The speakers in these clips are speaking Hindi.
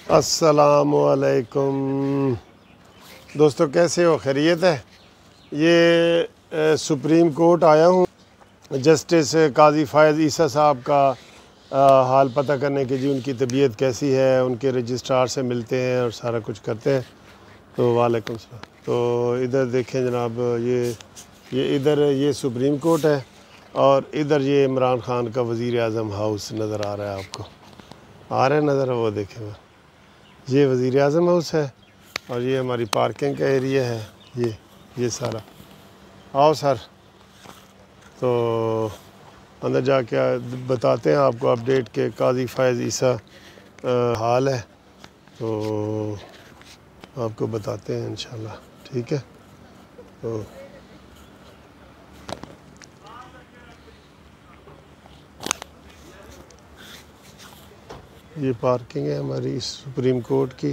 अस्सलामुअलैकुम दोस्तों, कैसे हो? खैरियत है। ये सुप्रीम कोर्ट आया हूँ जस्टिस काजी फ़ायज़ ईसा साहब का हाल पता करने के जी उनकी तबीयत कैसी है। उनके रजिस्ट्रार से मिलते हैं और सारा कुछ करते हैं। तो वालेकुम सलाम। तो इधर देखें जनाब, ये इधर ये सुप्रीम कोर्ट है और इधर ये इमरान ख़ान का वज़ीर आज़म हाउस नज़र आ रहा है आपको। आ रहा है नज़र? वो देखें, ये वज़ीर आज़म हाउस है और ये हमारी पार्किंग का एरिया है। ये सारा। आओ सर, तो अंदर जाके बताते हैं आपको अपडेट के काजी फ़ायज़ ईसा हाल है, तो आपको बताते हैं इंशाल्लाह। ठीक है। तो ये पार्किंग है हमारी सुप्रीम कोर्ट की।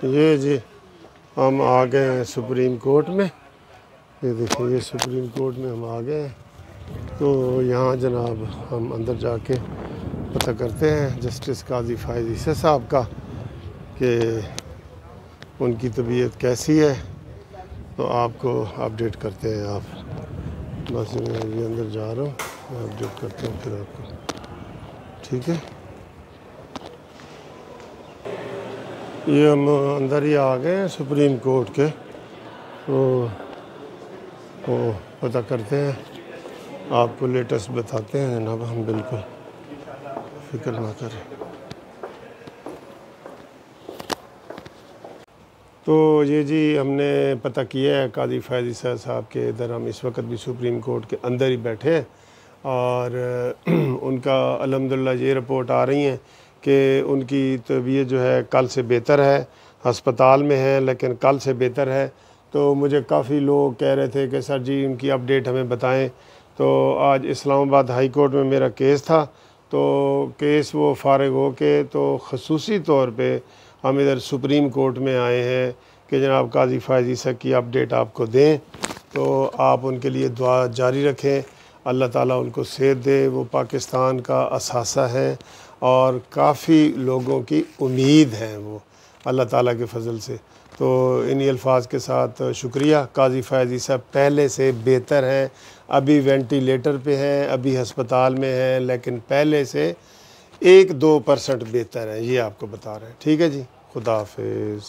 ये जी हम आ गए हैं सुप्रीम कोर्ट में। ये देखिए, ये सुप्रीम कोर्ट में हम आ गए हैं। तो यहाँ जनाब हम अंदर जाके पता करते हैं जस्टिस काजी फ़ायज़ ईसा साहब का कि उनकी तबीयत कैसी है, तो आपको अपडेट करते हैं। आप बस मैं ये अंदर जा रहा हूँ, अपडेट करते हैं फिर आपको। ठीक है। ये हम अंदर ही आ गए हैं सुप्रीम कोर्ट के। तो पता करते हैं, आपको लेटेस्ट बताते हैं जनाब। हम बिल्कुल फिक्र ना करें। तो ये जी हमने पता किया है काजी फ़ायज़ ईसा साहब के। इधर हम इस वक्त भी सुप्रीम कोर्ट के अंदर ही बैठे हैं और उनका अल्हम्दुलिल्लाह ये रिपोर्ट आ रही हैं कि उनकी तबीयत जो है कल से बेहतर है। हस्पताल में है लेकिन कल से बेहतर है। तो मुझे काफ़ी लोग कह रहे थे कि सर जी उनकी अपडेट हमें बताएं। तो आज इस्लामाबाद हाई कोर्ट में मेरा केस था, तो केस वो फ़ारिग हो के तो ख़ुसूसी तौर पे हम इधर सुप्रीम कोर्ट में आए हैं कि जनाब काजी फ़ायज़ ईसा की अपडेट आपको दें। तो आप उनके लिए दुआ जारी रखें, अल्लाह ताला उनको सेहत दे। वो पाकिस्तान का असासा है और काफ़ी लोगों की उम्मीद है वो, अल्लाह ताला के फ़ज़ल से। तो इन्हीं अल्फाज के साथ शुक्रिया। काजी फ़ायज़ ईसा पहले से बेहतर हैं। अभी वेंटिलेटर पे हैं, अभी हस्पताल में हैं, लेकिन पहले से 1-2% बेहतर है, ये आपको बता रहे हैं। ठीक है जी, खुदा हाफिज़।